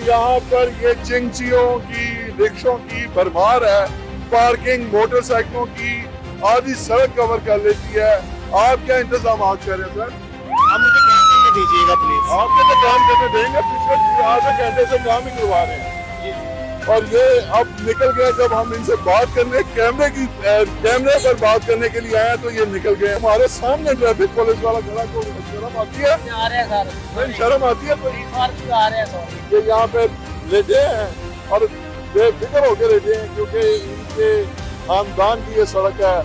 यहाँ पर ये चिंचियों की रिक्शों की भरमार है। पार्किंग मोटरसाइकिलों की आधी सड़क कवर कर लेती है। आप क्या इंतजाम कर रहे हैं सर? आप मुझे काम करने दीजिएगा प्लीज। आपके तो काम करने देंगे, पिछले आधे घंटे से काम ही करवा रहे हैं और ये अब निकल गए। जब हम इनसे बात करने कैमरे पर बात करने के लिए आए तो ये निकल गए। हमारे सामने ट्रैफिक पुलिस वाला खड़ा, को शर्म आती है? आ रहे हैं सर, शर्म आती है? तो इस बार भी आ रहे हैं सर। ये यहाँ पे लेटे हैं और बेफिक्र होकर लेटे हैं क्योंकि इनके खानदान की ये सड़क है।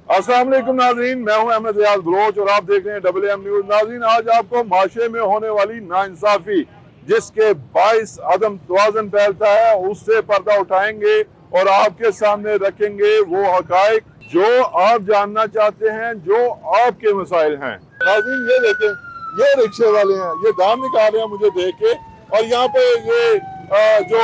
अस्सलाम वालेकुम नाज़रीन, मैं हूं अहमद रियाज बलोच और आप देख रहे हैं WM न्यूज़। नाज़रीन, आज आपको माशरे में होने वाली नाइंसाफी जिसके बाइस अदम तवाज़ुन फैलता है उससे पर्दा उठाएंगे और आपके सामने रखेंगे वो हकायक जो आप जानना चाहते हैं, जो आपके मसाइल हैं। नाज़रीन, ये देखें, ये रिक्शे वाले हैं, ये दाम निकाल रहे हैं मुझे देख के और यहाँ पे ये जो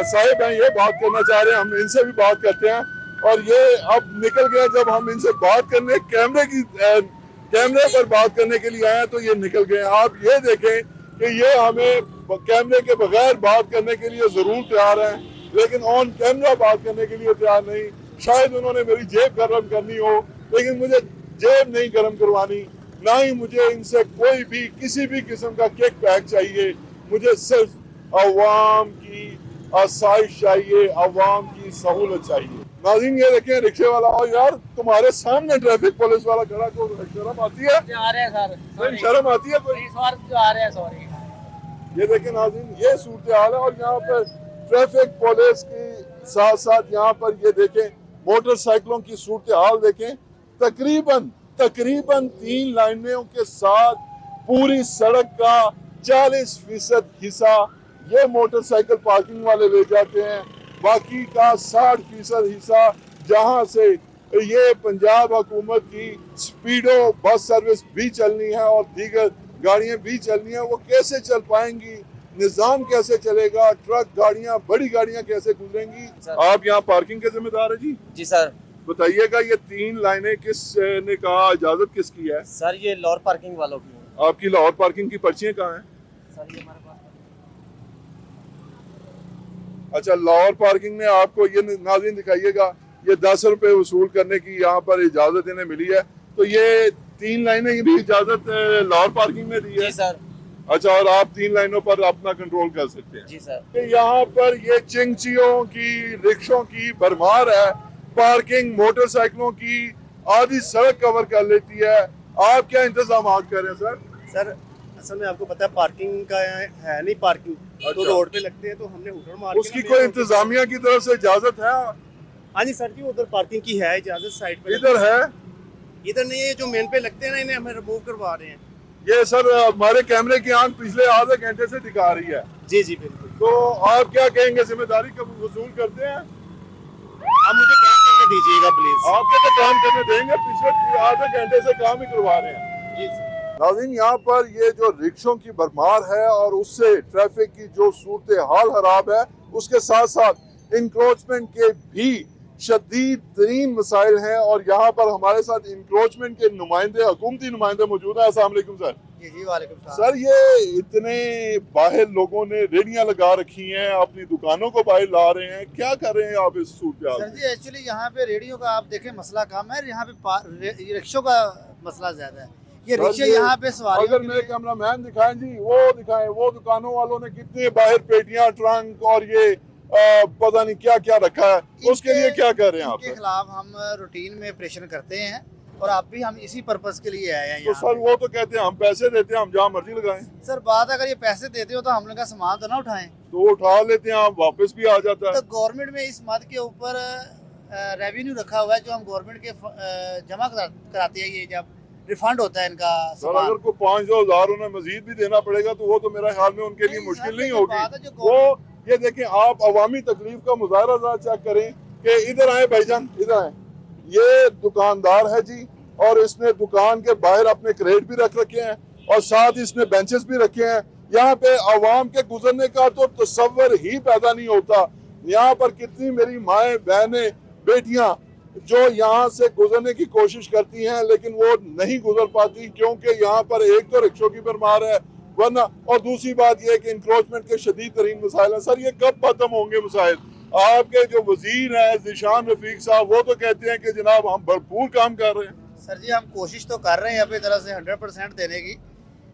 साहिब हैं ये बात करना चाह रहे हैं। हम इनसे भी बात करते हैं और ये अब निकल गए। जब हम इनसे बात करने कैमरे पर बात करने के लिए आए तो ये निकल गए। आप ये देखें कि ये हमें कैमरे के बगैर बात करने के लिए जरूर तैयार हैं, लेकिन ऑन कैमरा बात करने के लिए तैयार नहीं। शायद उन्होंने मेरी जेब गर्म करनी हो, लेकिन मुझे जेब नहीं गर्म करवानी, ना ही मुझे इनसे कोई भी किसी भी किस्म का किक बैक चाहिए। मुझे सिर्फ अवाम की आसाइश चाहिए, अवाम की सहूलत चाहिए। नाज़रीन, ये देखें रिक्शे वाला, और यार तुम्हारे सामने ट्रैफिक पुलिस वाला खड़ा, को शर्म आती है? आ रहे हैं सर, शर्म आती है? तो इस बार भी आ रहे हैं सॉरी। ये देखें नाज़रीन, ये सूरत हाल है और यहाँ पर ट्रैफिक पुलिस के साथ साथ यहाँ पर ये देखें मोटरसाइकिलों की सूरत हाल देखें। तकरीबन 3 लाइनों के साथ पूरी सड़क का 40% हिस्सा ये मोटरसाइकिल पार्किंग वाले ले जाते हैं। बाकी का 60% हिस्सा जहां से ये पंजाब हुकूमत की स्पीडो बस सर्विस भी चलनी है और दीगर गाड़ियां भी चलनी है, वो कैसे चल पाएंगी? निज़ाम कैसे चलेगा? ट्रक गाड़ियां, बड़ी गाड़ियां कैसे गुजरेंगी? आप यहाँ पार्किंग के जिम्मेदार है जी? जी सर। बताइएगा, ये 3 लाइनें किस ने कहा, इजाजत किसकी है? सर ये लाहौर पार्किंग वालों की है। आपकी लाहौर पार्किंग की पर्चियां कहाँ हैं? सर ये हमारे पास। अच्छा, लाहौर पार्किंग ने आपको ये नाज़रीन दिखाइएगा, ये 10 रुपए वसूल करने की यहाँ पर इजाजत इन्हें मिली है। तो ये 3 लाइनें भी इजाजत लाहौर पार्किंग ने दी है? जी सर। अच्छा, और आप 3 लाइनों पर अपना कंट्रोल कर सकते हैं? जी सर। यहाँ पर ये चिंचियों की रिक्शों की भरमार है। पार्किंग मोटरसाइकिलों की आधी सड़क कवर कर लेती है। आप क्या इंतजाम कर रहे हैं सर? सर असल में आपको पता है पार्किंग का है नहीं, पार्किंग तो अच्छा। रोड पे लगते हैं तो हमने हुटर मार उसकी कोई इंतजामिया की तरफ से इजाजत है? हाँ जी सर जी, उधर पार्किंग की है इजाजत, साइड पे इधर है? इधर नहीं है, जो मेन पे लगते हैं ना इन्हें हमें रिमूव करवा रहे हैं। ये सर हमारे कैमरे की आंख पिछले आधे घंटे से दिखा रही है। जी जी बिल्कुल। तो आप क्या कहेंगे, जिम्मेदारी कब वसूल करते हैं? आप मुझे काम करने दीजिएगा प्लीज। आपके तो काम करने देंगे, पिछले आधे घंटे से काम ही करवा रहे हैं। जी सर। नाज़रीन, यहाँ पर ये जो रिक्शों की भरमार है और उससे ट्रैफिक की जो सूरत हाल खराब है, उसके साथ साथ इंक्रोचमेंट के भी शदीद तरीन मसाइल हैं और यहाँ पर हमारे साथ इंक्रोचमेंट के नुमाइंदे, हुकूमती नुमाइंदे मौजूद हैं। अस्सलाम वालेकुम सर। जी जी वालेकुम सलाम। सर, ये इतने बाहर लोगों ने रेडियां लगा रखी हैं, अपनी दुकानों को बाहर ला रहे हैं, क्या कर रहे हैं आप इस सूरत हाल सर में? जी एक्चुअली यहाँ पे रेडियो का आप देखें मसला कम है, यहाँ पे रिक्शों का मसला ज्यादा है। ये सर रिक्शे जी, यहाँ पे सवारी अगर मेरे कैमरामैन दिखाएं जी, वो दिखाएं, वो दुकानों वालों ने कितने बाहर पेटियां, ट्रंक और ये पता नहीं क्या क्या रखा है, उसके लिए क्या कर रहे हैं आप? इनके खिलाफ हम रूटीन में ऑपरेशन करते हैं और आप भी हम इसी पर्पस के लिए आए हैं तो यहाँ सर वो तो कहते हैं हम पैसे देते हैं, हम जहाँ मर्जी लगाएं। सर बात अगर ये पैसे देते हो तो हम लोग का सामान तो ना उठाएं। तो उठा लेते हैं, आप वापस भी आ जाता है। तो गवर्नमेंट में इस मद के ऊपर रेवेन्यू रखा हुआ है जो हम गवर्नमेंट के जमा कराते हैं, ये जब रिफंड होता है इनका सर अगर कोई 500,000 उन्हें मजीद भी देना पड़ेगा तो वो तो मेरा ख्याल में उनके लिए नहीं, मुश्किल सर, नहीं लेकिन बात है होगी। जो वो ये देखें, आप अवामी तकलीफ का मुजाहरा जरा चेक करें कि इधर आए भाईजान, इधर आए। ये दुकानदार है जी और इसने दुकान के बाहर अपने क्रेट भी रख रखे हैं और साथ इसने बेंचेस भी रखे हैं। यहाँ पे आवाम के गुजरने का तो तसव्वुर ही पैदा नहीं होता। यहाँ पर कितनी मेरी माएँ, बहनें, बेटियां जो यहाँ से गुजरने की कोशिश करती हैं लेकिन वो नहीं गुजर पाती, क्योंकि यहाँ पर एक तो रिक्शों की भरमार है, वरना और दूसरी बात यह कि इंक्रोचमेंट के शदीद तरीन मसाइल हैं। सर ये कब खत्म होंगे मसाइल? आपके जो वजीर हैं ज़ीशान रफीक साहब, वो तो कहते हैं कि जनाब हम भरपूर काम कर रहे हैं। सर जी हम कोशिश तो कर रहे हैं अपनी तरफ से 100% देने की,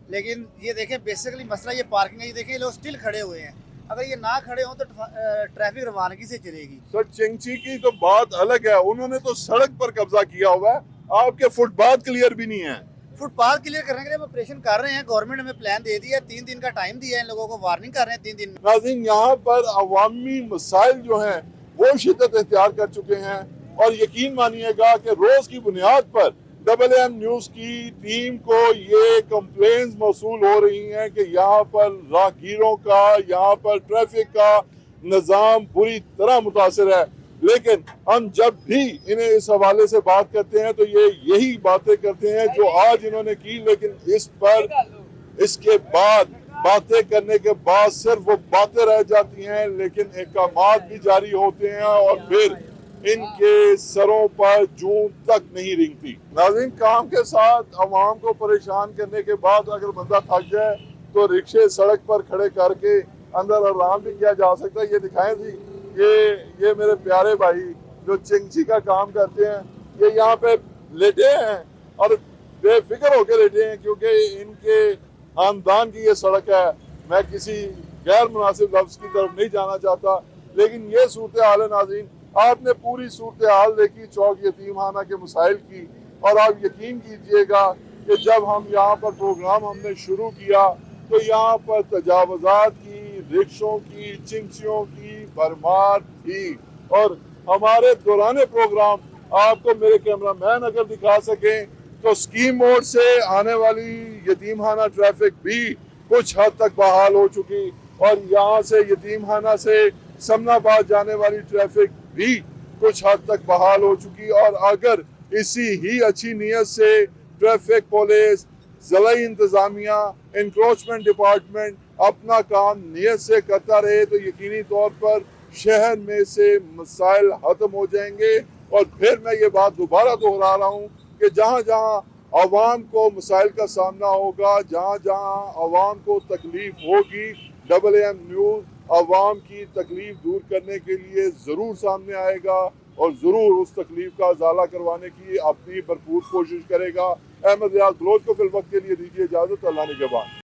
लेकिन ये देखें बेसिकली मसला ये पार्किंग है। ये देखें लोग स्टिल खड़े हुए हैं, अगर ये ना खड़े हों तो ट्रैफिक रवानगी से चलेगी। सर चिंगची की तो बात अलग है, उन्होंने तो सड़क पर कब्जा किया हुआ है, आपके फुटपाथ क्लियर भी नहीं है। फुटपाथ क्लियर करने के लिए हम ऑपरेशन कर रहे हैं, गवर्नमेंट हमें प्लान दे दिया है, 3 दिन का टाइम दिया है, इन लोगों को वार्निंग कर रहे हैं 3 दिन में। नाज़रीन यहाँ पर अवामी मसाइल जो हैं वो शिद्दत इख्तियार कर चुके हैं, और यकीन मानिएगा कि रोज की बुनियाद पर AAM न्यूज़ की टीम को ये कंप्लेंट्स मौसूल हो रही हैं कि यहाँ पर राहगीरों का, यहाँ पर ट्रैफिक का निज़ाम बुरी तरह मुतासर है। लेकिन हम जब भी इन्हें इस हवाले से बात करते हैं तो ये यही बातें करते हैं जो आज इन्होंने की, लेकिन इस पर इसके बाद बातें करने के बाद सिर्फ वो बातें रह जाती हैं, लेकिन इक़दामात भी जारी होते हैं और फिर इनके सरों पर जूं तक नहीं रिंगती। नाज़रीन काम के साथ अवाम को परेशान करने के बाद अगर बंदा थक जाए तो रिक्शे सड़क पर खड़े करके अंदर आराम भी किया जा सकता है। ये दिखाएं जी, ये मेरे प्यारे भाई जो चिंगची का काम करते हैं, ये यहाँ पे लेटे हैं और बेफिक्र होकर लेटे हैं, क्योंकि इनके खानदान की ये सड़क है। मैं किसी गैर मुनासिब लफ्ज़ की तरफ नहीं जाना चाहता, लेकिन ये सूरत हाल है। नाज़रीन आपने पूरी सूरत हाल देखी चौक यतीमखाना के मसाइल की, और आप यकीन कीजिएगा कि जब हम यहाँ पर प्रोग्राम हमने शुरू किया तो यहाँ पर तजावज़ात की, रिक्शों की, चिंगचियों की भरमार थी। और हमारे दौरान प्रोग्राम आपको मेरे कैमरामैन अगर दिखा सकें तो स्कीम मोड से आने वाली यतीमखाना ट्रैफिक भी कुछ हद तक बहाल हो चुकी, और यहाँ से यतीमखाना से समनाबाद जाने वाली ट्रैफिक भी कुछ हद तक बहाल हो चुकी। और अगर इसी ही अच्छी नीयत से ट्रैफिक पुलिस, ज़िला इंतज़ामिया, इंक्रोचमेंट डिपार्टमेंट अपना काम नीयत से करता रहे तो यकीनी तौर पर शहर में से मसाइल खत्म हो जाएंगे। और फिर मैं ये बात दोबारा दोहरा रहा हूँ कि जहाँ जहाँ आवाम को मसाइल का सामना होगा, जहाँ जहाँ आवाम को तकलीफ होगी, AAM न्यूज़ आवाम की तकलीफ दूर करने के लिए ज़रूर सामने आएगा और ज़रूर उस तकलीफ का इजाला करवाने की अपनी भरपूर कोशिश करेगा। अहमद रियाज बलोच को फिल वक्त के लिए दीजिए इजाज़त। अल्लाह निगहबान।